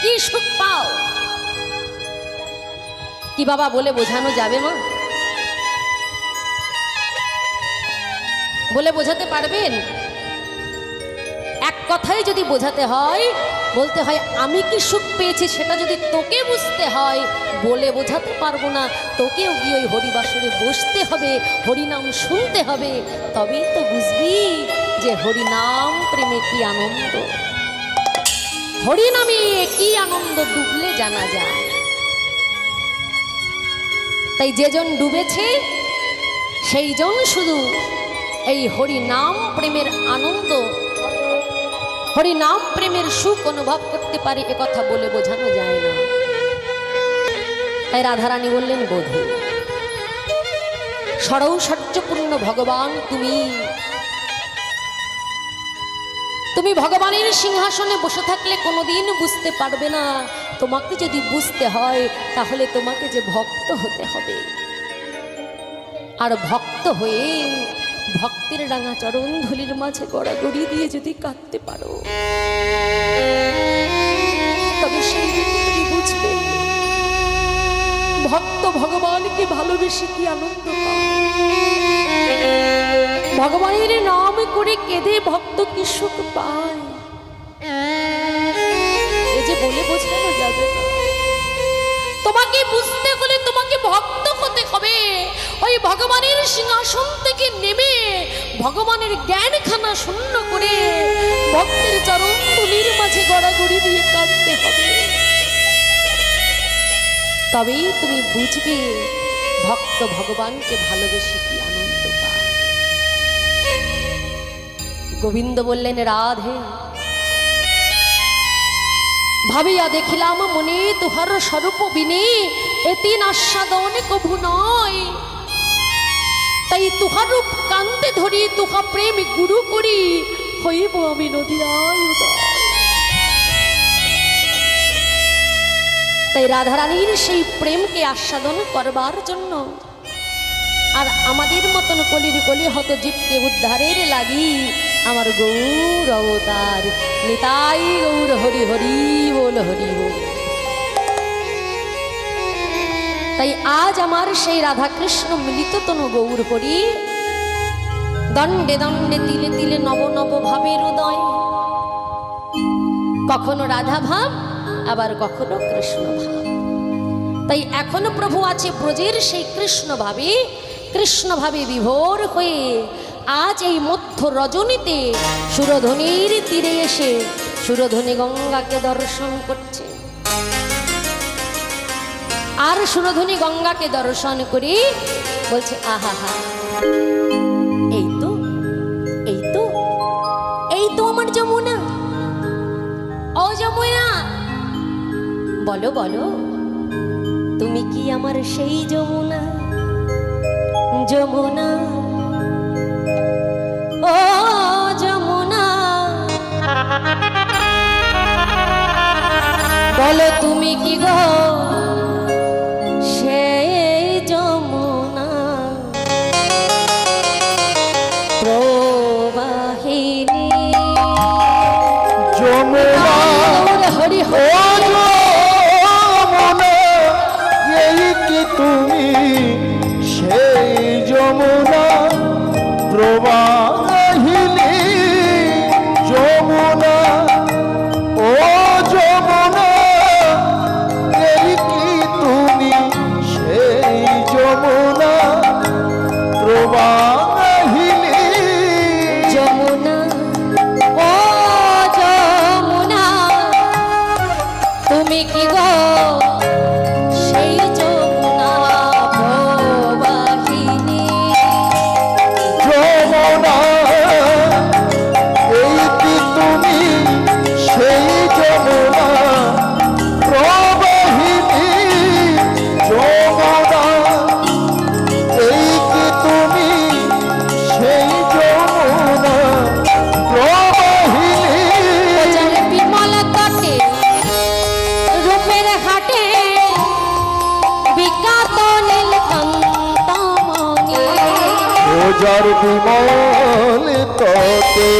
কি সুখ পাও। কি বাবা বলে বোঝানো যাবে মা? বলে বোঝাতে পারবেন? এক কথায় যদি বোঝাতে হয়, বলতে হয় আমি কি সুখ পেয়েছি সেটা যদি তোকে বুঝতে হয়, বলে বোঝাতে পারবো না। তোকেও গিয়ে ওই হরিবাসরে বসতে হবে, হরিনাম শুনতে হবে, তবেই তো বুঝবি যে হরিনাম প্রেমে কি আনন্দ, হরিনামে কি আনন্দ ডুবলে জানা যায়। তাই যেজন ডুবেছে সেইজন শুধু এই হরিনাম প্রেমের আনন্দ, হরিনাম প্রেমের সুখ অনুভব করতে পারে, একথা বলে বোঝানো যায় না। তাই রাধারানী বললেন, বধূ সরৌষর্যপূর্ণ ভগবান তুমি ভগবানের সিংহাসনে বসে থাকলে কোনোদিন বুঝতে পারবে না। তোমাকে যদি বুঝতে হয় তাহলে তোমাকে যে ভক্ত হতে হবে, আর ভক্ত হয়ে ভক্তের রাঙা চরণ ধুলির মাঝে গড়াগড়ি দিয়ে যদি কাঁদতে পারো, তবে সেই তুমি বুঝবে ভক্ত ভগবানকে ভালোবেসে কি আনন্দ পায়, ভগবানের নাম করে কেঁদে ভক্ত কি সুখ পায়। এই যে বলে বোঝানো যাবে না। তোমাকে বুঝতে হলে তোমাকে ভক্ত হতে হবে। ওই ভগবানের সিংহাসন থেকে নেমে ভগবানের জ্ঞানখানা শূন্য করে ভক্তের চরণ ধুলির মাঝে গড়াগড়ি দিয়ে কাঁদতে হবে, তবেই তুমি বুঝবে ভক্ত ভগবানকে ভালোবেসে কি আনন্দ পায়। গোবিন্দ বললেন, রাধে ভাবিয়া দেখিলাম মনে তুহার স্বরূপ বিনে এতি আস্বাদন কভু নয়। তাই তুহার রূপ কান্তে ধরি তুহা প্রেম গুরু করি হইব আমি নদীরায় উদয়। তাই রাধারানীর সেই প্রেমকে আস্বাদন করবার জন্য আর আমাদের মতন কলির কলি হত জীবকে উদ্ধারের লাগি আমার গৌর অবতার নিতাই গৌর হরি হরি বল হরি বল। তাই আজ আমার সেই রাধাকৃষ্ণ মিলিত তনু গৌর হরি দণ্ডে দণ্ডে তিলে তিলে নব নব ভাবের উদয়, কখনো রাধা ভাব আবার কখনো কৃষ্ণ ভাব। তাই এখনো প্রভু আছে ব্রজের সেই কৃষ্ণ ভাবে বিভোর হয়ে আজ এই মধ্য রজনীতে সুরধনির তীরে এসে সুরধনি গঙ্গাকে দর্শন করছে। আর সুরধনি গঙ্গাকে দর্শন করে বলছে, আহা হা, এই তো এই তো এই তো আমার যমুনা। ও যমুনা, বলো বলো তুমি কি আমার সেই যমুনা? যমুনা ও যমুনা, বলো তুমি কি গো সেই যমুনা প্রবাহিনী? যমুনা হরি ও যমুনা, এই কি তুমি সেই যমুনা প্রবাহিনী? যমুনা ও যমুনা, এই কি তুমি সেই যমুনা প্রবাহিনী? যমুনা ও যমুনা, তুমি কি গো সেই যমুনা প্রবাহিনী? যমুনা, এই কি তুমি সেই যমুনা প্রবাহিনী? যমুনা, এই কি তুমি সেই যমুনা প্রবাহিনী? ওজার বিমল তটে রূপের হাটে বিখ্যাত নীলকান্তমণি। ওজার বিমল তটে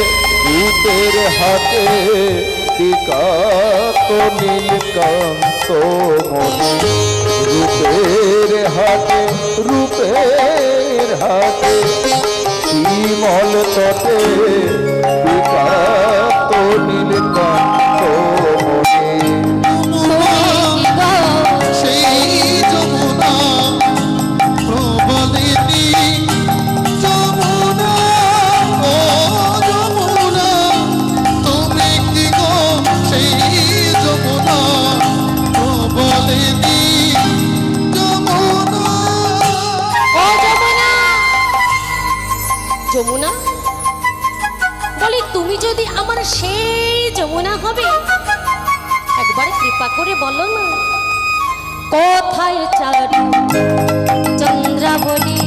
রূপের হাতে বিকাত নীলকান্ত মনে রূপের হাটে বিমল তটে বিকাত নীলকান্ত মনে সেই যমুনা প্রবলিনী যমুনা ও যমুনা তুমি কি গো সেই যমুনা প্রবলিনী যমুনা ও যমুনা, যমুনা বলি তুমি যদি আমার সেই যমুনা হবে, একবার কৃপা করে বলো না কোথায় চারু চন্দ্রাবলী।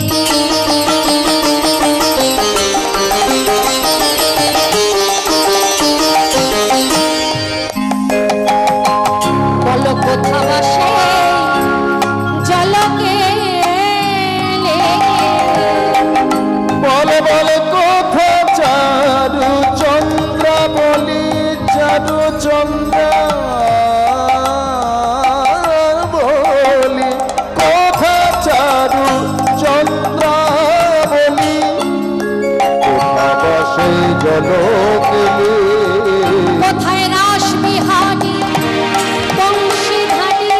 বলো কোথা বাসে জলকে বলে বলে কথা চারু চন্দ্রা বলি চারু চন্দ্রা বলি কথা চারু চন্দ্রা বলি কোথা বসে জলকেলি কোথায় রাস বিহারি বংশীধারী।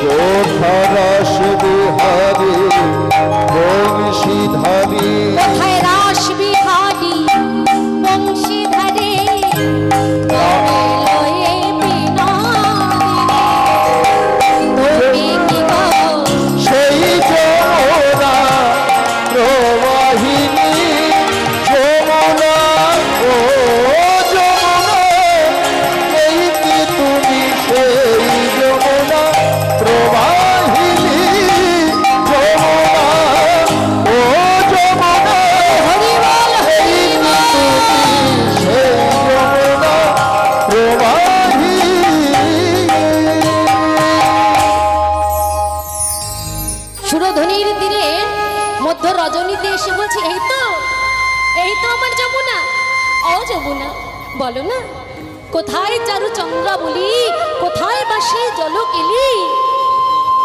কোথা রস বিহারী বংশীধারী কোথায় রাস বিহারি বংশীধারী। তবে লয়ে বিনোদিনী, তুমি কি গো সেই যমুনা প্রবাহিনী যমুনা ও যমুনা এই কি তুমি সেই যমুনা প্রবাহিনী যমুনা ও যমুনা হরিবল এই কি তুমি সেই যমুনা প্রবাহিনী সুরধ্বনির তীরে মধ্য রজনীতে এসে বলছে এই তো আমার যমুনা। ও যমুনা বলো না কোথায় চারু চন্দ্রা বলি, কোথায় বাসে জলকেলি,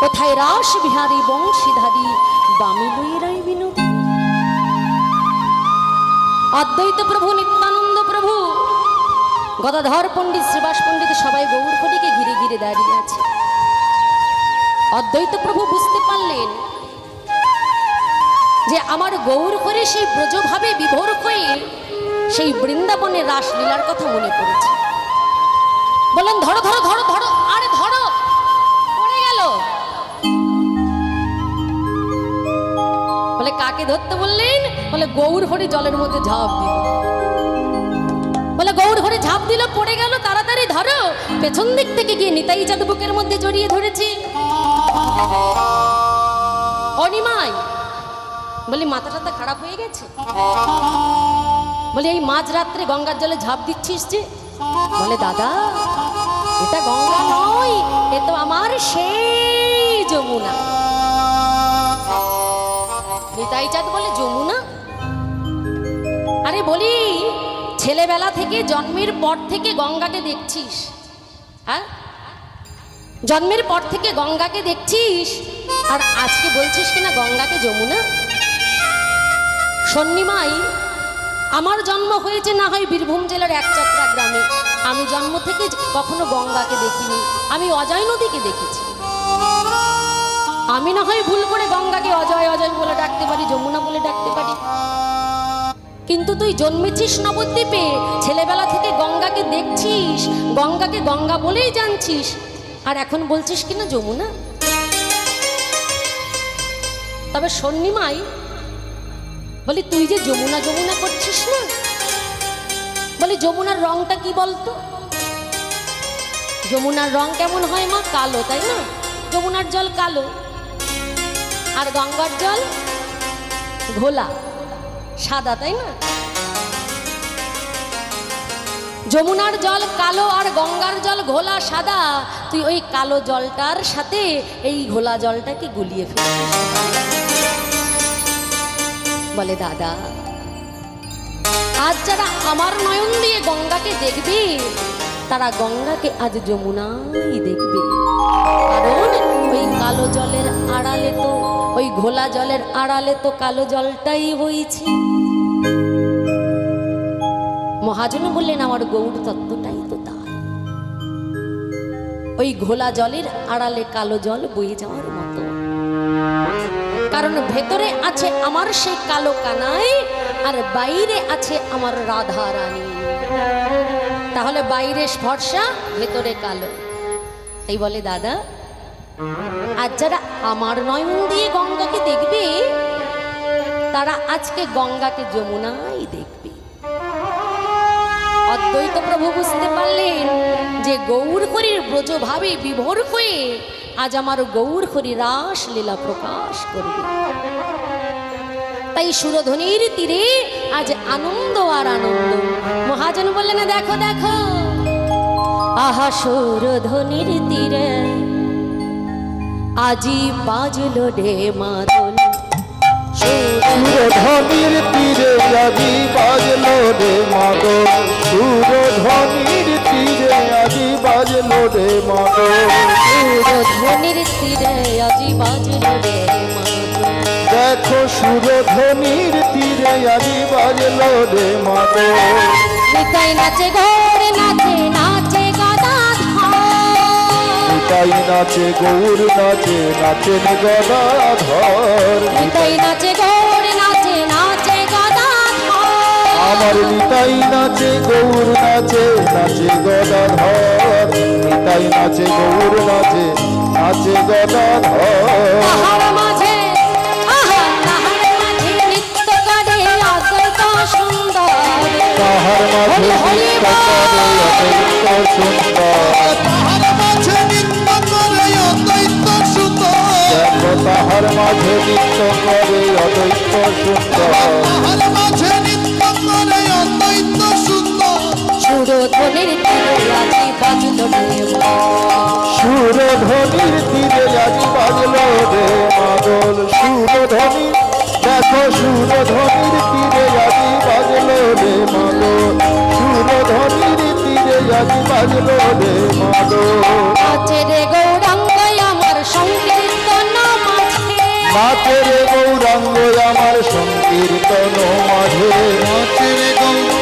কোথায় রাস বিহারী বংশীধারী বামে লয়ে রাই বিনোদী। অদ্বৈত প্রভু, নিত্যানন্দ প্রভু, গদাধর পণ্ডিত, শ্রীবাস পণ্ডিত সবাই গৌরহরিকে ঘিরে ঘিরে দাঁড়িয়ে আছে। অদ্বৈত প্রভু বুঝতে পারলেন যে আমার গৌর করে সেই ব্রজভাবে বিভোর হয়ে সেই বৃন্দাবনের রাসলীলার কথা মনে পড়েছে। বললেন ধরো ধরো ধরো ধরো, আরে ধরো, পড়ে গেল। বলে কাকে ধরতে বললেন? বলে গৌর হরি জলের মধ্যে ঝাঁপ দিল। বলে গৌর হরি ঝাঁপ দিল, পড়ে গেল, তাড়াতাড়ি ধরো। পেছন দিক থেকে গিয়ে নিতাই চাঁদ বুকের মধ্যে জড়িয়ে ধরেছি। অনিমাই বলি মাথা টাথা খারাপ হয়ে গেছে? বলে এই মাঝরাত্রে গঙ্গার জলে ঝাঁপ দিচ্ছিস যে? বলে দাদা এটা গঙ্গা নয়, এ তো আমার সেই যমুনা। নিতাই চাঁদ বলে যমুনা? আরে বলি ছেলেবেলা থেকে জন্মের পর থেকে গঙ্গাকে দেখছিস, হ্যাঁ জন্মের পর থেকে গঙ্গাকে দেখছিস, আর আজকে বলছিস কিনা গঙ্গাকে যমুনা? সন্নিমাই আমার জন্ম হয়েছে না হয় বীরভূম জেলার একচত্রা গ্রামে, আমি জন্ম থেকে কখনো গঙ্গাকে দেখিনি, আমি অজয় নদীকে দেখেছি। আমি না হয় ভুল করে গঙ্গাকে অজয় অজয় বলে ডাকতে পারি, যমুনা বলে ডাকতে পারি, কিন্তু তুই জন্মেছিস নবদ্বীপে, ছেলেবেলা থেকে গঙ্গাকে দেখছিস, গঙ্গাকে গঙ্গা বলেই জানছিস, আর এখন বলছিস কিনা যমুনা? তবে সন্নিমাই বলি তুই যে যমুনা যমুনা করছিস না, বলি যমুনার রংটা কি বলতো? যমুনার রং কেমন হয় মা? কালো, তাই না? যমুনার জল কালো, আর গঙ্গার জল ঘোলা সাদা, তাই না? যমুনার জল কালো আর গঙ্গার জল ঘোলা সাদা, তুই ওই কালো জলটার সাথে এই ঘোলা জলটাকে গুলিয়ে ফেলছিস। বলে দাদা আজ যারা আমার নয়ন দিয়ে গঙ্গাকে দেখবে তারা গঙ্গাকে আজ যমুনাই দেখবে। কারণ ওই কালো জলের আড়ালে তো, ওই ঘোলা জলের আড়ালে তো কালো জলটাই বইছে। মহাজন বললেন আমার গৌর তত্ত্বটাই তো তাই। ওই ঘোলা জলের আড়ালে কালো জল বয়ে যাওয়ার মতো। কারণ ভেতরে আছে আমার সেই কালো কানাই, আর বাইরে আছে আমার রাধা রানী। তাহলে বাইরে ফর্সা, ভেতরে কালো। তাই বলে দাদা, আজ যারা আমার নয়ন দিয়ে গঙ্গাকে দেখবে তারা আজকে গঙ্গাকে যমুনাই দেখবে। অদ্বৈত প্রভু বুঝতে পারলেন যে গৌর হরির ব্রজভাবে বিভোর হয়ে আজ আমার গৌর হরি রাস লীলা প্রকাশ করবে। তাই সুরধ্বনির তীরে আজ আনন্দ আর আনন্দ। মহাজন বললেন দেখো দেখো, আহা সুরধ্বনির তীরে আজি বাজলো রে মাদল। সুরধ্বনির তীরে আজি বাজলো রে মাদল, সুরধ্বনির তীরে আজি বাজলো রে মাদল। সুরধ্বনির তীরে আজি বাজলো রে মাদল। দেখো সুরধ্বনির তীরে আজি বাজলো রে মাদল। নিতাই নাচে গৌর নাচে, নাচে গদাধর। নিতাই নাচে গৌর নাচে, নাচেন গদাধর। নিতাই নাচে গৌর নাচে, নাচে গদাধর। আমার নিতাই নাচে গৌর নাচে, নাচে গদাধর। নিতাই নাচে গৌর নাচে, নাচে গদাধর। তাহার মাঝে, আহা তাহার মাঝে নৃত্য করে অদ্বৈত সুন্দর। তাহার মাঝে নৃত্য করে অদ্বৈত সুন্দর। তাহার মাঝে নৃত্য করে অদ্বৈত সুন্দর। দেখো তাহার মাঝে নৃত্য করে অদ্বৈত সুন্দর। তাহার মাঝে নৃত্য করে অদ্বৈত সুন্দর। সুরধ্বনির তীরে আজি বাজলো রে মাদল। সুরধ্বনির তীরে আজি বাজলো রে মাদল। সুরধ্বনি দেখো সুরধ্বনির তীরে আজি বাজলো রে মাদল। সুরধ্বনির তীরে আজি বাজলো রে মাদল। নাচে রে গৌরাঙ্গ আমার সংকীর্তন মাঝে। নাচে রে গৌরাঙ্গ আমার সংকীর্তন মাঝে। নাচে রে গৌর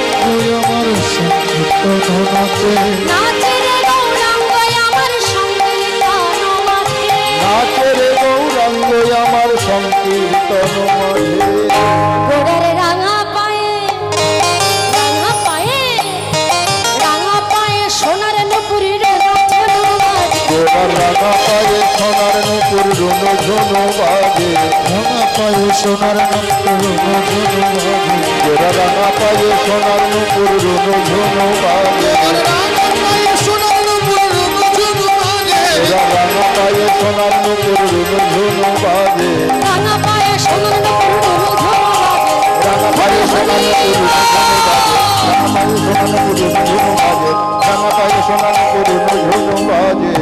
আমার সংকীর্তন নাচে। নাচে রে গৌরাঙ্গ আমার সংকীর্তন মাঝে। নাচে রে গৌরাঙ্গ আমার সংকীর্তন মাঝে। গোড়ের রাঙা পায়ে, রাঙা পায়ে, রাঙা পায়ে সোনার নুপুরের রতন বাজে। গোড়ার রাঙা পায়ে সোনার নুপুর রুনু ঝুনু বাজে। রাঙা পায়ে সোনার নূপুর রুনু বাজে। গোড়া রাঙা পায়ে সোনার নুপুর রুনু ঝুনু বাজে। রাঙা পায়ে সোনার নূপুর রুনু বাজে। গোড়া রাঙা পায়ে সোনার নুপুর রুনু ঝুনু বাজে। রাঙা পায়ে সোনার নুপুর রুনু ঝুনু বাজে। রাঙা পায়ে সোনার নুপুর রুনু ঝুনু বাজে। রাঙা পায়ে সোনার নুপুর রুনু ঝুনু বাজে।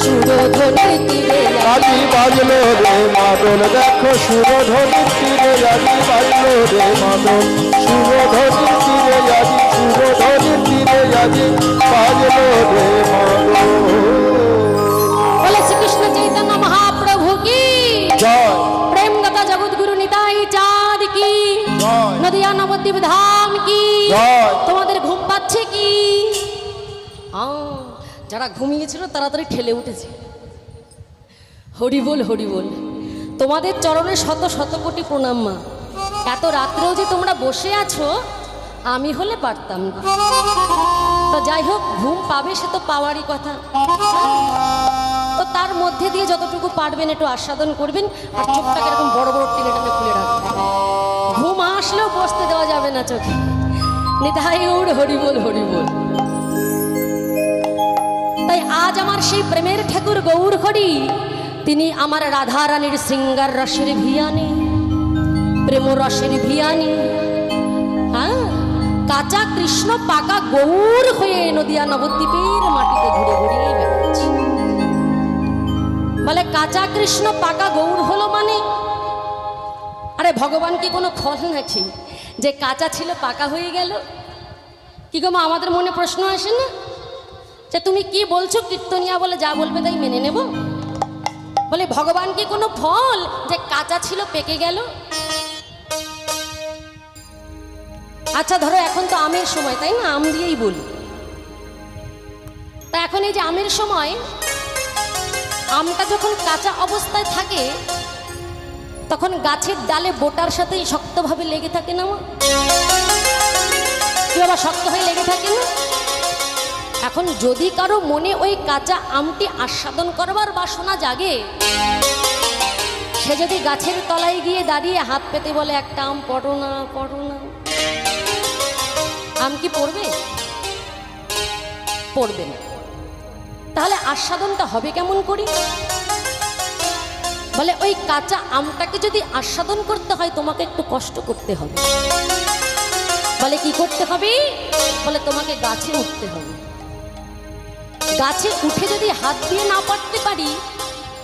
সুরধ্বনির তীরে আজি বাজলো রে মাদল। দেখো সুরধ্বনির তীরে আজি বাজলো রে মাদল। সুরধ্বনির তীরে আজি, সুরধ্বনির তীরে আজি বাজলো রে মাদল। বলে শ্রীকৃষ্ণ চৈতন্য মহাপ্রভু কি জয় প্রেম দাতা জগৎগুরু নিতাই চাঁদ কি জয় নদিয়া নবদ্বীপ ধাম কি। জয়। তোমাদের ঘুম পাচ্ছে কি? যারা ঘুমিয়েছিল তাড়াতাড়ি ঠেলে উঠেছে। হরি বল হরি বল। তোমাদের চরণে শত শত কোটি প্রণাম মা। এত রাত্রেও যে তোমরা বসে আছো, আমি হলে পারতাম না। তো যাই হোক, ঘুম পাবে সে তো পাওয়ারই কথা। তো তার মধ্যে দিয়ে যতটুকু পারবেন একটু আস্বাদন করবেন, আর চোখটাকে এরকম বড় বড় টেনে টেনে খুলে রাখবেন। ঘুম আসলেও বসতে দেওয়া যাবে না চোখে। নিতাই গৌর হরি বল হরি বল। তাই আজ আমার সেই প্রেমের ঠাকুর গৌর হরি, তিনি আমার রাধা রানীর শৃঙ্গার রসের ভিয়ানি, প্রেম রসের ভিয়ানি। হ্যাঁ, কাঁচা কৃষ্ণ পাকা গৌর হয়ে নদিয়া নবদ্বীপের মাটিতে ঘুরে ঘুরিয়ে বেড়াচ্ছে। বলে কাঁচা কৃষ্ণ পাকা গৌর হলো মানে, আরে ভগবান কি কোনো ফল নাকি যে কাঁচা ছিল পাকা হয়ে গেল। কি গো মা, আমাদের মনে প্রশ্ন আসে না যে তুমি কি বলছো কীর্তনিয়া বলে যা বলবে তাই মেনে নেব? বলে ভগবান কি কোনো ফল যে কাঁচা ছিল পেকে গেল? আচ্ছা ধরো এখন তো আমের সময়, তাই না? আম দিয়েই বলি। তা এখন এই যে আমের সময়, আমটা যখন কাঁচা অবস্থায় থাকে তখন গাছের ডালে বোটার সাথে শক্তভাবে লেগে থাকে না মা? কি বাবা, শক্ত হয়ে লেগে থাকে না? এখন যদি কারো মনে ওই কাঁচা আমটি আস্বাদন করবার বাসনা জাগে, সে যদি গাছের তলায় গিয়ে দাঁড়িয়ে হাত পেতে বলে একটা আম পড়ো না, পড়ো না, আম কি পড়বে? পড়বে না। তাহলে আস্বাদনটা হবে কেমন করি? বলে ওই কাঁচা আমটাকে যদি আস্বাদন করতে হয় তোমাকে একটু কষ্ট করতে হবে। বলে কি করতে হবে? বলে তোমাকে গাছে উঠতে হবে। গাছে উঠে যদি হাত দিয়ে না পারতে পারি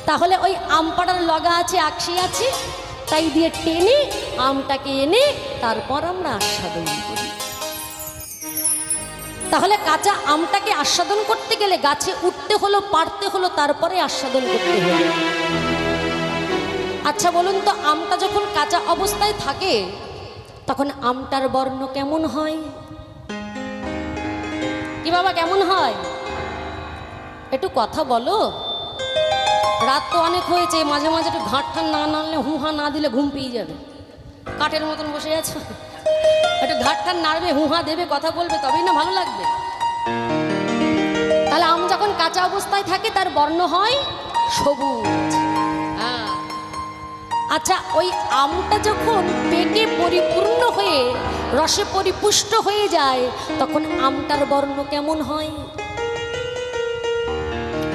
তাহলে ওই আম পাড়ার লগা আছে, আকশি আছে, তাই দিয়ে টেনে আমটাকে এনে তারপর আমরা আস্বাদন করি। তাহলে কাঁচা আমটাকে আস্বাদন করতে গেলে গাছে উঠতে হলো, পারতে হলো, তারপরে আস্বাদন করতে হলো। আচ্ছা বলুন তো, আমটা যখন কাঁচা অবস্থায় থাকে তখন আমটার বর্ণ কেমন হয়? কি বাবা, কেমন হয়? একটু কথা বলো। রাত তো অনেক হয়েছে, মাঝে মাঝে একটু ঘাট ঠান না নাড়লে, হুহা না দিলে ঘুম পেয়ে যাবে। কাঠের মতন বসে আছো, একটু ঘাট ঠান নাড়বে, হুহা দেবে, কথা বলবে, তবেই না ভালো লাগবে। তাহলে আম যখন কাঁচা অবস্থায় থাকে তার বর্ণ হয় সবুজ। হ্যাঁ, আচ্ছা ওই আমটা যখন পেকে পরিপূর্ণ হয়ে রসে পরিপুষ্ট হয়ে যায় তখন আমটার বর্ণ কেমন হয়?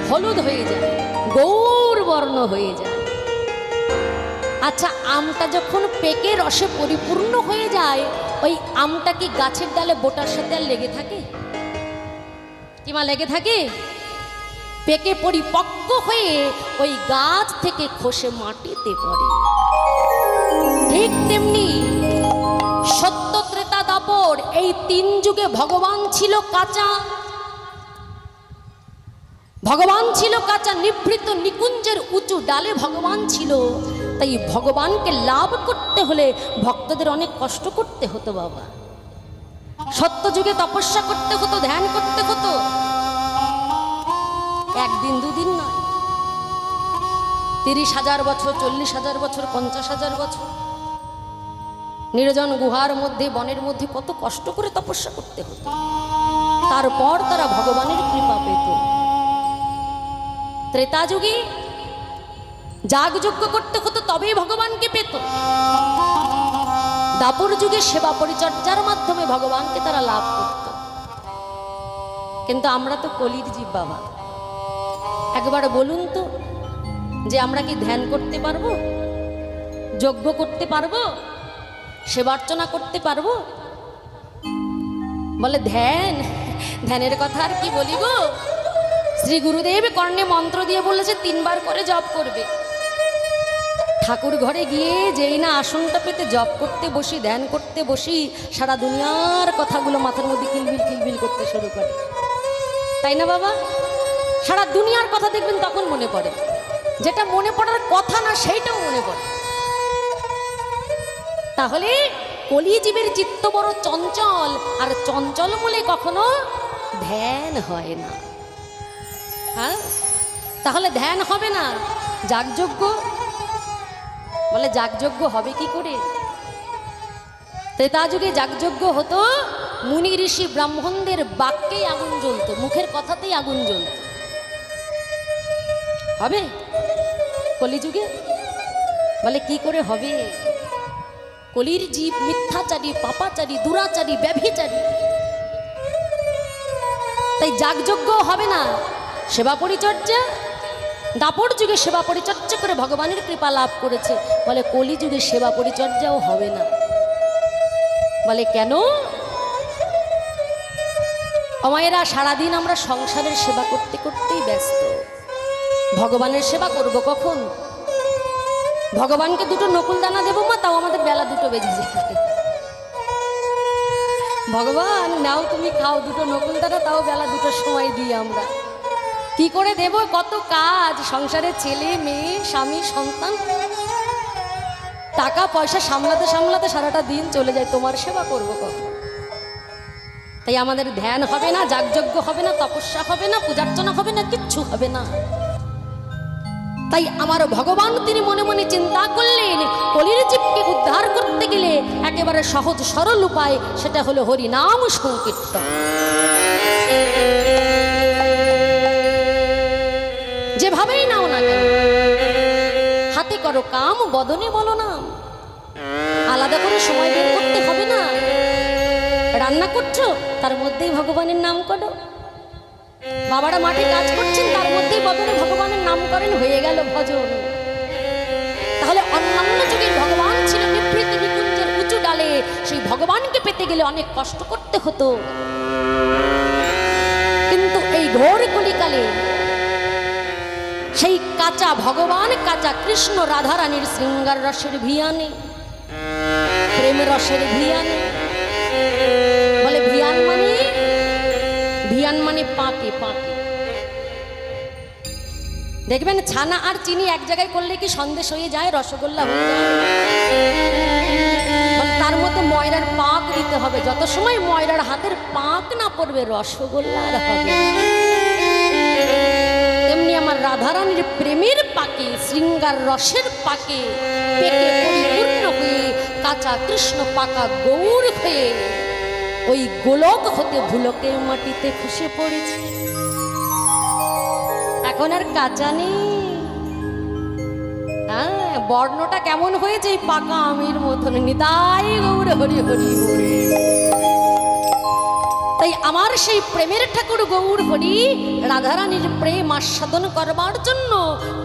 হলুদ হয়ে যায়, গৌর বর্ণ হয়ে যায়। আচ্ছা আমটা যখন পেকে রসে পরিপূর্ণ হয়ে যায় ওই আমটা কি গাছের ডালে বোটার সাথে আর লেগে থাকে? কি মা, লেগে থাকে? পেকে পরিপক্ক হয়ে ওই গাছ থেকে খসে মাটিতে পড়ে। ঠিক তেমনি সত্য, ত্রেতা, দাপর এই তিন যুগে ভগবান ছিল কাঁচা। ভগবান ছিল কাঁচা, নিভৃত নিকুঞ্জের উঁচু ডালে ভগবান ছিল। তাই ভগবানকে লাভ করতে হলে ভক্তদের অনেক কষ্ট করতে হতো বাবা। সত্য যুগে তপস্যা করতে হতো, ধ্যান করতে হতো, একদিন দুদিন নয়, 30,000 বছর, 40,000 বছর, 50,000 বছর নির্জন গুহার মধ্যে, বনের মধ্যে কত কষ্ট করে তপস্যা করতে হতো। তারপর তারা ভগবানের কৃপা পেত। ত্রেতা যুগে যাগযজ্ঞ করতে হতো তবেই ভগবানকে পেত। দাপর যুগে সেবা পরিচর্যার মাধ্যমে ভগবানকে তারা লাভ করত। কিন্তু আমরা তো কলির জীব বাবা। একবার বলুন তো, যে আমরা কি ধ্যান করতে পারবো, যজ্ঞ করতে পারবো, সেবার্চনা করতে পারবো? বলে ধ্যানের কথা আর কি বলিব। শ্রী গুরুদেব কর্ণে মন্ত্র দিয়ে বলেছে 3 বার করে জপ করবে। ঠাকুর ঘরে গিয়ে যেই না আসনটা পেতে জপ করতে বসি, ধ্যান করতে বসি, সারা দুনিয়ার কথাগুলো মাথার মধ্যে কিলবিল কিলবিল করতে শুরু করে, তাই না বাবা? সারা দুনিয়ার কথা দেখবেন তখন মনে পড়ে, যেটা মনে পড়ার কথা না সেইটাও মনে পড়ে। তাহলে কলিজীবের চিত্ত বড় চঞ্চল, আর চঞ্চল বলে কখনো ধ্যান হয় না। হ্যাঁ, তাহলে ধ্যান হবে না, যাগযজ্ঞ, বলে যাগযজ্ঞ হবে কি করে? ত্রেতা যুগে যাগযজ্ঞ হতো, মুনি ঋষি ব্রাহ্মণদের বাক্যেই আগুন জ্বলত, মুখের কথাতেই আগুন জ্বলত। হবে কলিযুগে? বলে কি করে হবে? কলির জীব মিথ্যাচারী, পাপাচারী, দুরাচারী, ব্যভিচারী, তাই যাগযজ্ঞ হবে না। সেবা পরিচর্যা, দাপর যুগে সেবা পরিচর্যা করে ভগবানের কৃপা লাভ করেছে, বলে কলিযুগে সেবা পরিচর্যাও হবে না। বলে কেন? আমায়েরা সারাদিন আমরা সংসারের সেবা করতে করতেই ব্যস্ত, ভগবানের সেবা করব কখন? ভগবানকে 2টো নকুল দানা দেবো মা, তাও আমাদের বেলা 2টো বেজে যায়। ভগবান নাও তুমি খাও, দুটো নকুল দানা তাও বেলা দুটোর সময় দিই আমরা। কি করে দেব, কত কাজ সংসারে, ছেলে মেয়ে স্বামী সন্তান, টাকা পয়সা সামলাতে সামলাতে সারাটা দিন চলে যায়, তোমার সেবা করবো কখন? তাই আমাদের ধ্যান হবে না, যাগযজ্ঞ হবে না, তপস্যা হবে না, পূজার্চনা হবে না, কিচ্ছু হবে না। তাই আমার ভগবান তিনি মনে মনে চিন্তা করলেন, কলির জীবকে উদ্ধার করতে গেলে একেবারে সহজ সরল উপায়, সেটা হলো হরিনাম সংকীর্তন। যেভাবেই নাও না কেন, হাতে করো কাম, বদনে বলো নাম। আলাদা করে সময় বের করতে হবে না। রান্না করছো, তার মধ্যেই ভগবানের নাম করো। বাবারা মাঠে কাজ করছেন, তার মধ্যেই বদনে ভগবানের নাম করেন, হয়ে গেল ভজন। তাহলে অন্যান্য যুগের ভগবান ছিল নিভৃত নিকুঞ্জের উঁচু ডালে, সেই ভগবানকে পেতে গেলে অনেক কষ্ট করতে হতো। কিন্তু এই ঘোর কলিকালে সেই কাঁচা ভগবান, কাঁচা কৃষ্ণ রাধারানীর শৃঙ্গার রসের ভিয়ানে, প্রেম রসের ভিয়ানে। বলে ভিয়ান মানে, ভিয়ান মানে পাকে পাকে। দেখবেন ছানা আর চিনি এক জায়গায় করলে কি সন্দেশ হয়ে যায়, রসগোল্লা হয়ে যায়? তার মধ্যে ময়রার পাক দিতে হবে। যত সময় ময়রার হাতের পাক না পড়বে, রসগোল্লা আর হবে। তেমনি আমার রাধারানীর প্রেমের পাকে, শৃঙ্গার রসের পাকে পেকে পরিপূর্ণ হয়ে, কাঁচা কৃষ্ণ পাকা গৌর হয়ে ওই গোলক হতে ভুলকের মাটিতে খসে পড়েছে। এখন আর কাঁচা নেই। হ্যাঁ, বর্ণটা কেমন হয়েছে, এই পাকা আমের মতন। নিতাই গৌর হরি হরি হরি। তাই আমার সেই প্রেমের ঠাকুর গৌর হরি রাধারানীর প্রেম আস্বাদন করবার জন্য,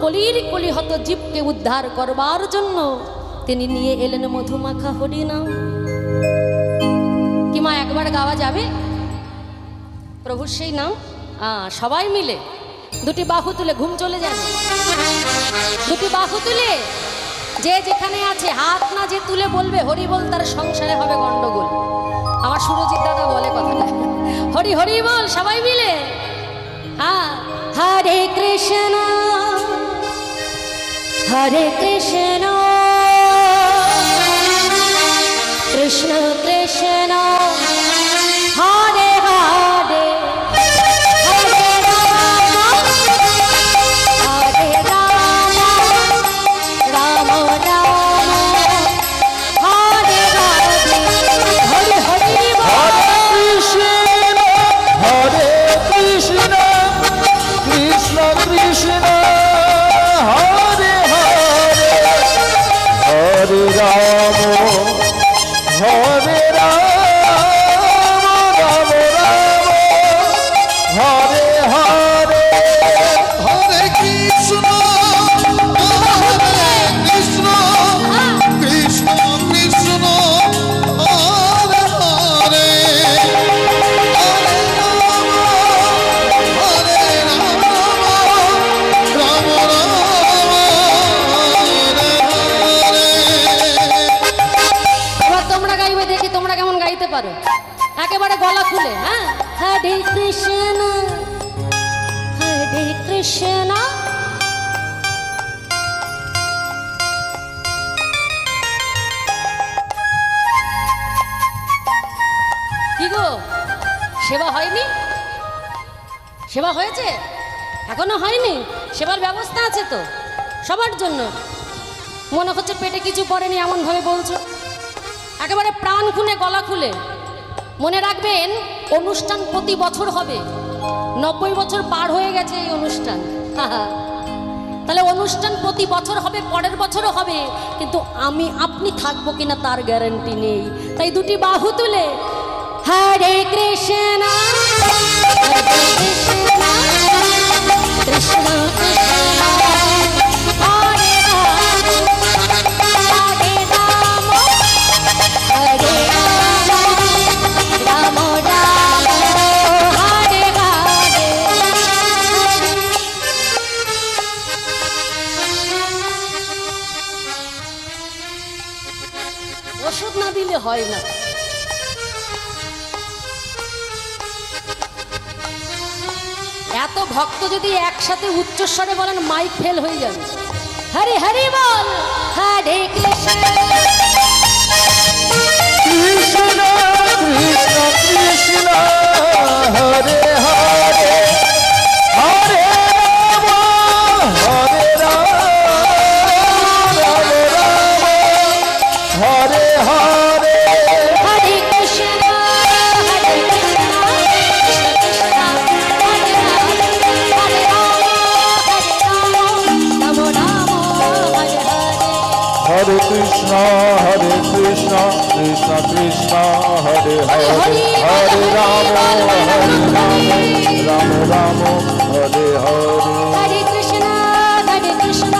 কলির কলিহত জীবকে উদ্ধার করবার জন্য তিনি নিয়ে এলেন মধুমাখা হরি নাম। কি মা একবার গাওয়া যাবে প্রভুর সেই নাম? সবাই মিলে দুটি বাহু তুলে, ঘুম চলে যাবে, দুটি বাহু তুলে যে যেখানে আছে, হাত না যে তুলে বলবে হরি বল, তার সংসারে হবে গন্ডগোল। আমার সুরজিৎ দাদা বলে কথাটা, হরি হরি বল সবাই মিলে। হ্যাঁ, হরে কৃষ্ণ হরে কৃষ্ণ কৃষ্ণ কৃষ্ণ হরে হরে, হরে রাম হরে রাম, রাম রাম হরে হরে, হরে হরে হরে কৃষ্ণ কৃষ্ণ কৃষ্ণ হরে হরে, হরে রাম হরে রাম, রাম রাম হরে হরে। হরে কৃষ্ণ হরে কৃষ্ণ কৃষ্ণ কৃষ্ণ হরে হরে, হরে রাম হরে রাম, রাম রাম হরে হরে। এবার তোমরা গাইবে, দেখি তোমরা কেমন গাইতে পারো, একেবারে গলা খুলে। হ্যাঁ, হরে কৃষ্ণ হরে কৃষ্ণ কি গো, সেবা হয়নি? সেবা হয়েছে? এখনো হয়নি? সেবার ব্যবস্থা আছে তো সবার জন্য। মনে হচ্ছে পেটে কিছু পড়েনি এমন ভাবে বলছো, একেবারে প্রাণ খুলে গলা খুলে। মনে রাখবেন, অনুষ্ঠান প্রতি বছর হবে। 90 বছর পার হয়ে গেছে এই অনুষ্ঠান। তাহলে অনুষ্ঠান প্রতি বছর হবে, পরের বছরও হবে, কিন্তু আমি আপনি থাকবো কিনা তার গ্যারান্টি নেই। তাই দুটি বাহু তুলে হরে কৃষ্ণ হরে কৃষ্ণ কৃষ্ণ কৃষ্ণ হরে রাম হরে রাম, হরে রাম রাম রাম হরে হরে। ওষুধ না দিলে হয় না। এত ভক্ত যদি একসাথে উচ্চস্বরে বলেন মাইক ফেল হয়ে যাবে। হরে হরে বল, হরে কৃষ্ণ কৃষ্ণ কৃষ্ণ কৃষ্ণ হরে হরে হরে রাম হরে রাম রাম রাম হরে হরে হরে কৃষ্ণ হরে কৃষ্ণ কৃষ্ণ কৃষ্ণ হরে হরে হরে রাম হরে রাম রাম রাম হরে হরে। হরে কৃষ্ণ কৃষ্ণ কৃষ্ণ হরে হরে হরে রাম রাম রাম হরে হরে হরে কৃষ্ণ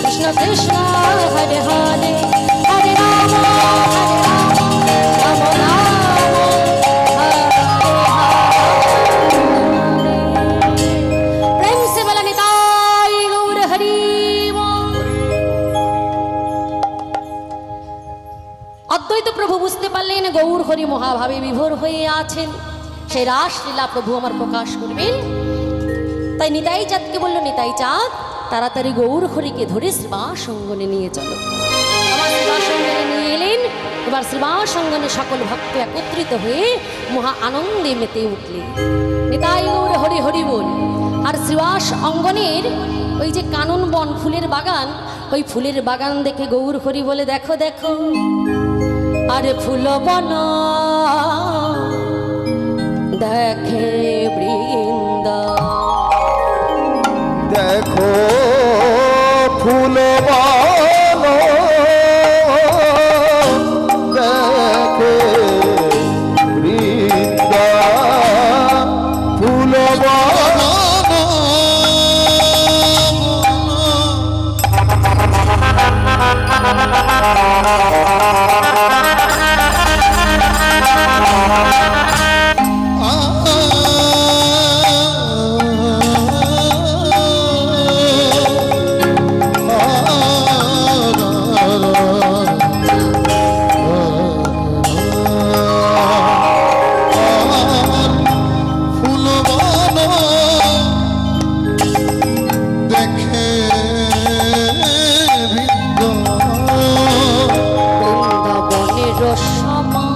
কৃষ্ণ কৃষ্ণ হরে হরে হরে রাম রাম রাম প্রেম সে বলা নিতাই গৌর হরি বল। অদ্বৈত প্রভু বুঝতে পারলেন গৌর হরি মহাভাবে বিভোর হয়ে আছেন, সেই রাসলীলা প্রভু আমার প্রকাশ করবেন। তাই নিতাই চাঁদকে বলল, নিতাই চাঁদ তাড়াতাড়ি গৌর হরিকে ধরে শ্রীবাস অঙ্গনে নিয়ে চলো। আমার শ্রীবাস অঙ্গনে নিয়ে এলেন। এবার শ্রীবাস অঙ্গনে সকল ভক্ত একত্রিত হয়ে মহা আনন্দে মেতে উঠলেন। নিতাই গৌর হরি হরি বল। আর শ্রীবাস অঙ্গনের ওই যে কানন বন ফুলের বাগান, ওই ফুলের বাগান দেখে গৌর হরি বলে, দেখো দেখো আরে ফুল বন দেখে বৃন্দ, দেখো ফুল বন দেখে বৃন্দ ফুল বন বৃন্দাবনের সমান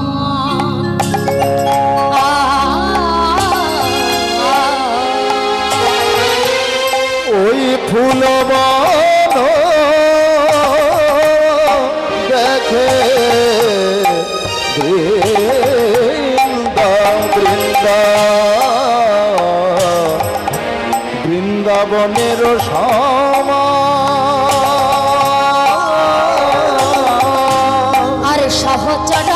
ওই ফুল বন দেখে বৃন্দাবনের সমান আর সহচর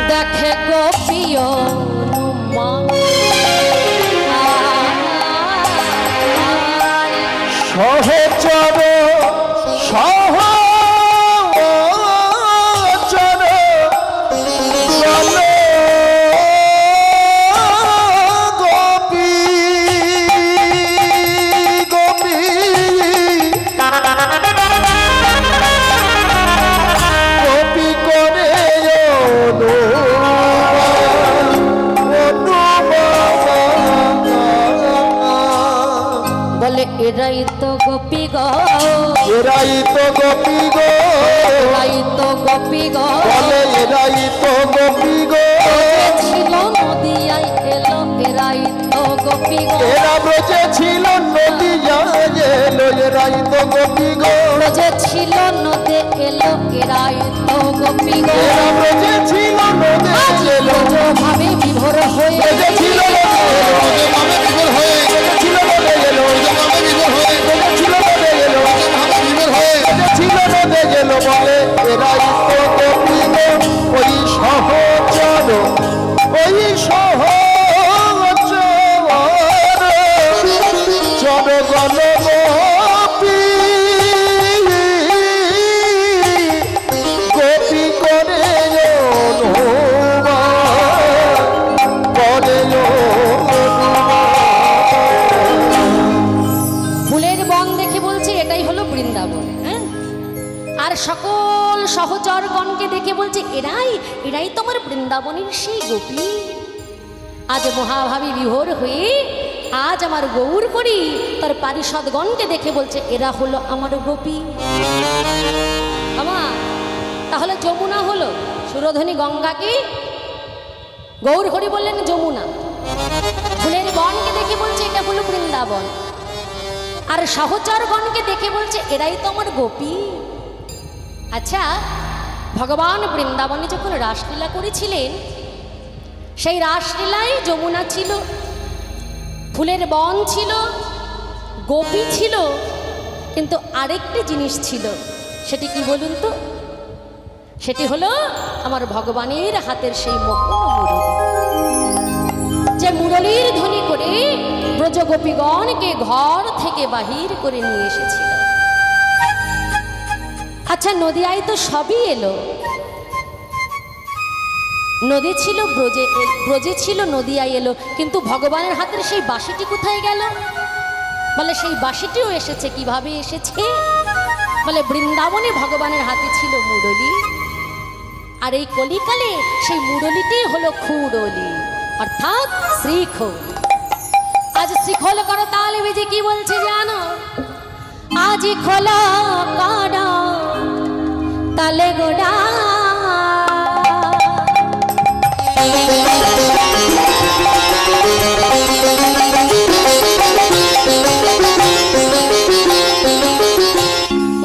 দেখে গোপিও সহচর সহচর বলো গোপী গোপী গোপী করে বলে এরাই তো গোপী গো, এরাই তো গোপী গো, এরাই তো গোপী গো, বলে এরাই তো গোপী গো, ছিল নদিয়ায় এলো এরাই তো গোপী গো, এরা ব্রজে ছিল নদিয়ায় এলো এরাই তো গোপী গো, ব্রজে ছিল নদে এলো এরাই তো গোপী গো, এরা ব্রজে ছিল নদিয়ায় এলো ভাবে বিভোর হয়ে ব্রজে ছিল ছিল নদে এলো ব্রজে ছিল নদে এলো ব্রজে ছিল নদে এলো বলে এরাই তো গোপী গো, ওই সহচর ওই সহচর জনগণ গোপী গোপী করে করে বন দেখে বলছে এটাই হলো বৃন্দাবন। হ্যাঁ, আর সকল সহচরগণকে দেখে বলছে এরাই তোমার বৃন্দাবনের সেই গোপী। আজ মহাভাবী বিভোর হয়ে আজ আমার গৌর করি তার পারিষদগণকে দেখে বলছে এরা হলো আমার গোপী। আমার তাহলে যমুনা হলো সুরধনী গঙ্গাকে গৌর হরি বললেন যমুনা। ফুলের বনকে দেখে বলছে এটা হলো বৃন্দাবন, আর সহচরগণকে দেখে বলছে এরাই তো আমার গোপী। আচ্ছা, ভগবান বৃন্দাবনে যখন রাসলীলা করেছিলেন সেই রাসলীলায় যমুনা ছিল, ফুলের বন ছিল, গোপী ছিল, কিন্তু আরেকটি জিনিস ছিল। সেটি কি বলুন তো? সেটি হলো আমার ভগবানের হাতের সেই মোহন মুরলী, যে মুরলীর ধ্বনি করে ব্রজগোপীগণকে ঘর থেকে বাহির করে নিয়ে এসেছিল। আচ্ছা, নদিয়ায় তো সবই এলো, নদী ছিল ব্রজে ছিল, নদিয়ায় এলো, কিন্তু ভগবানের হাতের সেই বাঁশিটি কোথায় গেল? বলে সেই বাঁশিটিও এসেছে। কিভাবে এসেছে? বলে বৃন্দাবনে ভগবানের হাতে ছিল মুরলী, আর এই কলিকালে সেই মুরলীটি হলো খুরলি, অর্থাৎ শ্রীখোল। আজ শ্রীখোল করো তালে বেজে কি বলছে জানো? আজ খোলা কারা তালে গোড়া,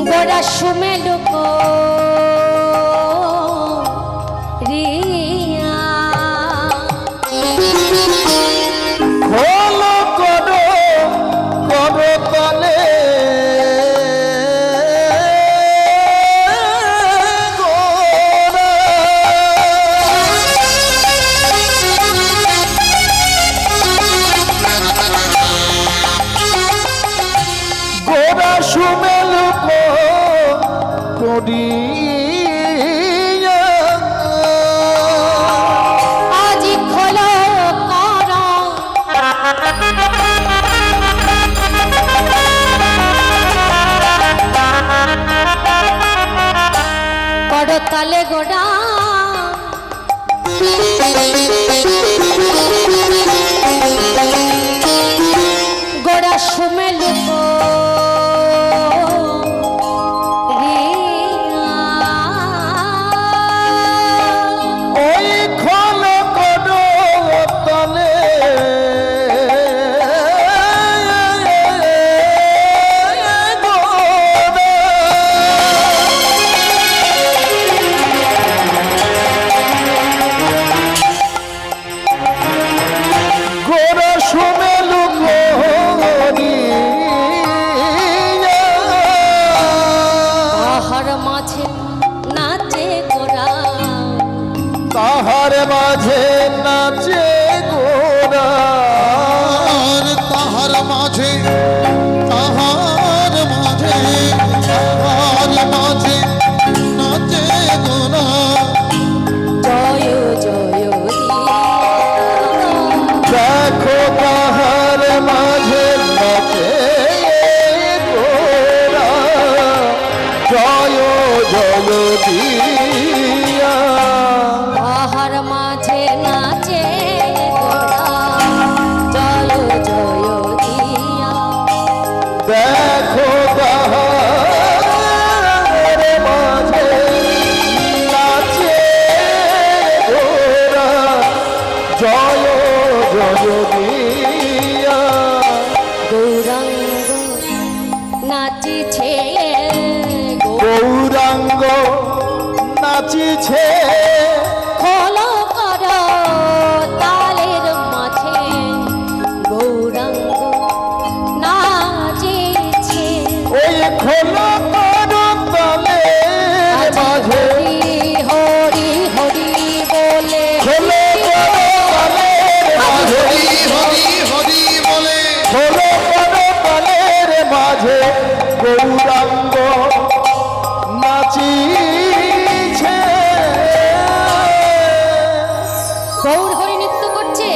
গোড়া সুমে লোক রিয়া, খোলো করো করো তালে গোরা সুমেল করিয়া আজ খোলো কারা করো তালে গোড়া, গোড়া সুমে লোক ওই খোলো করো তালে গোরা সুমেল আহার মাঝে নাচে গোরা, তাহার মাঝে নাচে গোরা আর তাহার মাঝে নাচে গোরা। জয় জয় দেখো তাহার মাঝে নাচে গোরা, জয় জয় দিয়া আহার মাঝে নাচে গোরা, জয় জয় দিয়া। দেখো তাহার মাঝে নাচে গোরা, জয় জয় দিয়া গৌরাঙ্গ নাচিছে গৌরাঙ্গ নাচিছে খোলো কর তালের মাঝে, গৌরাঙ্গ নাচিছে ওই খোলো করো তালে মাঝে হরি হরি হরি বলে, খোলো করো তালের মাঝে হরি হরি হরি বলে খোলো করো তালের মাঝে গৌরাঙ্গ নাচিছে। গৌর হরি নৃত্য করছে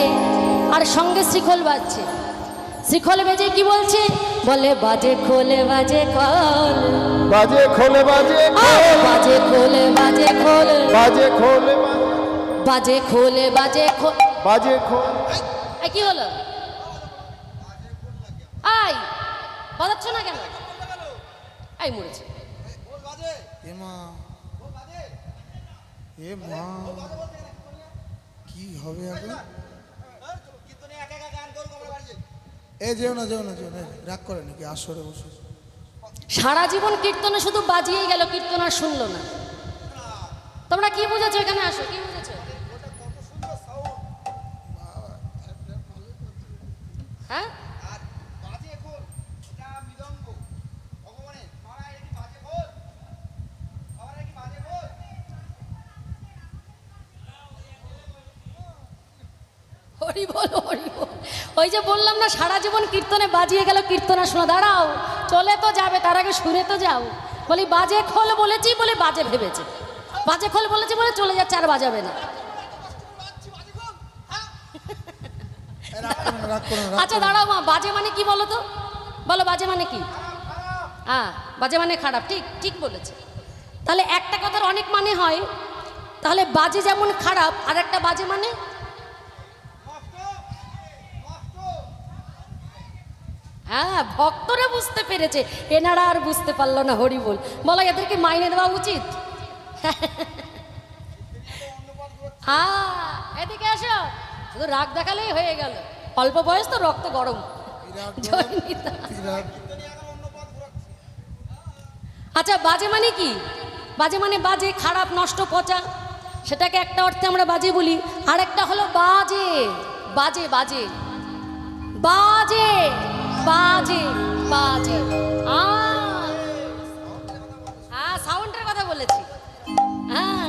আর সঙ্গে শিখল বাজছে। শিখল বেজে কি বলছে? বলে বাজে খোলে বাজে খোল, বাজে খোলে বাজে বাজে খোলে বাজে খোল, বাজে খোলে বাজে খোলে বাজে খোল। বাজে খোল। এই কি হলো? আই বাজাচ্ছ না কেন? আই মরেছে। এ মা, এ মা, কি হবে এখন? এ যেও না, যেও না, যেও না, রাগ করে নাকি? আসরে বসে সারা জীবন কীর্তনে শুধু বাজিয়েই গেল, কীর্তন আর শুনলো না। তোমরা কি বুঝেছো? এখানে আসো, কি বুঝেছো? হ্যাঁ, হরি বল হরি বল। ওই যে বললাম না, সারা জীবন কীর্তনে বাজিয়ে গেল, কীর্তন আর শোনা। দাঁড়াও, চলে তো যাবে, তার আগে শুনে তো যাও। বলি বাজে খোল বলেছি বলে বাজে ভেবেছে, বাজে খোল বলেছি বলে চলে যাচ্ছে, আর বাজাবে না। রাগ করে না, আচ্ছা দাঁড়াও মা, বাজে মানে কি বলো তো? বলো বাজে মানে কি? হ্যাঁ, বাজে মানে খারাপ, ঠিক ঠিক বলেছে। তাহলে একটা কথার অনেক মানে হয়, তাহলে বাজে যেমন খারাপ, আর একটা বাজে মানে হ্যাঁ, ভক্তরা বুঝতে পেরেছে, এনারা আর বুঝতে পারলো না। হরি বল। বলো এদেরকে মাইনে দেওয়া উচিত। এদিকে আসো, শুধু রাগ দেখালেই হয়ে গেল। অল্প বয়স তো, রক্ত গরম। জয়নিতা। আচ্ছা বাজে মানে কি? বাজে মানে বাজে, খারাপ, নষ্ট, পচা। সেটাকে একটা অর্থে আমরা বাজে বলি, আর একটা হলো বাজে। বাজে বাজে বাজে বাজে বাজে। হ্যাঁ, সাউন্ডের কথা বলেছি। হ্যাঁ,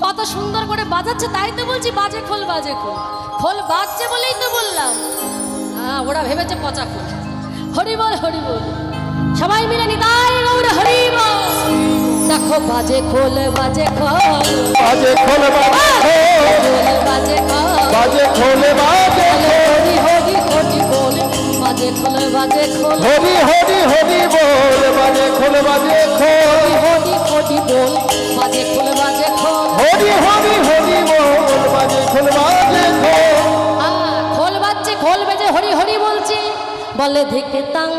কত সুন্দর করে বাজাচ্ছে, তাই তো বলছি বাজে খোল বাজে খোল। খোল বাজছে বলেই তো বললাম। হ্যাঁ, ওরা ভেবেছে পচা খোল। হরি বল হরি বল, সবাই মিলে নিতাই গৌর হরি বল। দেখো বাজে খোল বাজে খোল, বাজে খোলে বাজে খোল, বাজে খোলে বাজে হরি হরি হরি বল, বাজে খোল বাজে খোল, হরি হরি হরি বল, বাজে খোলে বাজে খোল, হরি হরি বল, বাজে খোল বাজে খোল। হরি হরি হরি বল, বাজে খোলে বাজে খোল। খোল বাজছে, খোল বেজে হরি হরি বলছি। বলে ধিকে তাং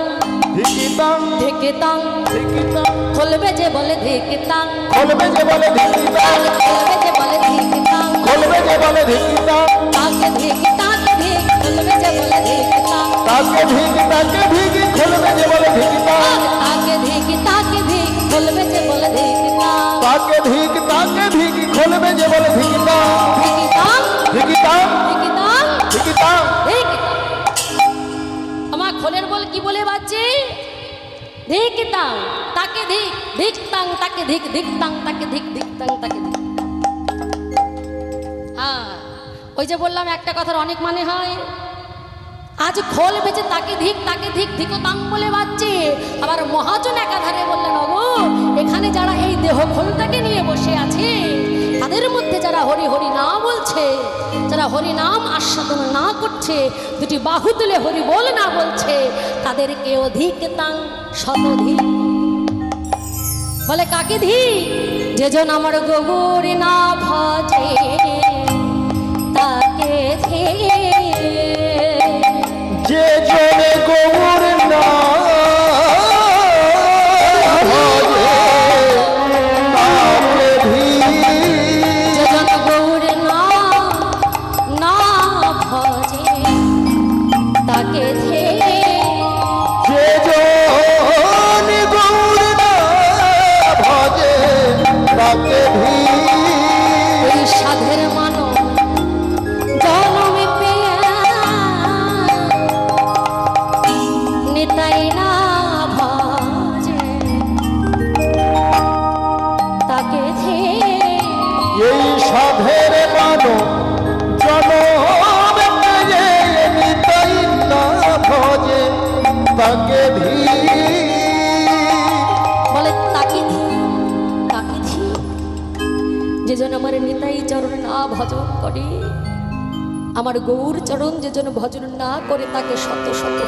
ধিকিতাং ধিকে তাং, ধিকিতাং, খোল বেজে বলে ধিকে তাং, খোল বেজে বলে ধিকিতাং, খোল বেজে বলে ধিকে তাং, খোল বেজে বলে ধিকিতাং, তাকে ধিকে তাকে ধিক, খোল বেজে বলে ধিকে তাং, তাকে ধিকি খোল বেজে বলে ধিকিতাং, তাকে ধিকে তাকে ধিক, খোল বেজে বলে ধিকে তাং, তাকে ধিকি খোল বেজে বলে ধিকিতাং, ধিকে তাং ধিকিতাং ধিকে তাং ধিকিতাং। ধিক। আমার খোলের বল কি বলে বাজছে? ধিক তাং, তাকে ধিক, ধিক তাং তাকে ধিক, ধিক তাং তাকে ধিক, ধিক তাং তাকে ধিক। হ্যাঁ, ওই যে বললাম একটা কথার অনেক মানে হয়। আজ খোল বেজে তাকে ধিক, তাকে ধিক, ধিকো তাং বলে বাজছে। আবার মহাজন একাধারে বললেন, ওগো এখানে যারা এই দেহ খোলটাকে নিয়ে বসে আছে, তাদের মধ্যে যারা হরি হরি না বলছে, যারা হরি নাম আস্বাদন না করছে, দুটি বাহু তুলে হরি বল না বলছে, তাদেরকে অধিক তাং শতধিক। বলে কাকে ধিক? যেজন আমার গোবর না ভজে তাকে ধিক। যে জনে গৌর না ভজে তাকে ধিক। যেজন গৌর না ভজে তাকে ধিক। যে জনে গৌর না ভজে তাকে ধিক। ওই সাধের মানব জনমে পেয়া নিতাই না ভজে তাকে ধিক। এই সাধের মানো জনম পেয়ে নিতাই না ভজে তাকে ধিক। বলে তাকে ধিক, তাকে ধিক। যেজন আমার নিতাই চরণ না ভজন করে, আমার গৌর চরণ যেজন ভজন না করে, তাকে শত শত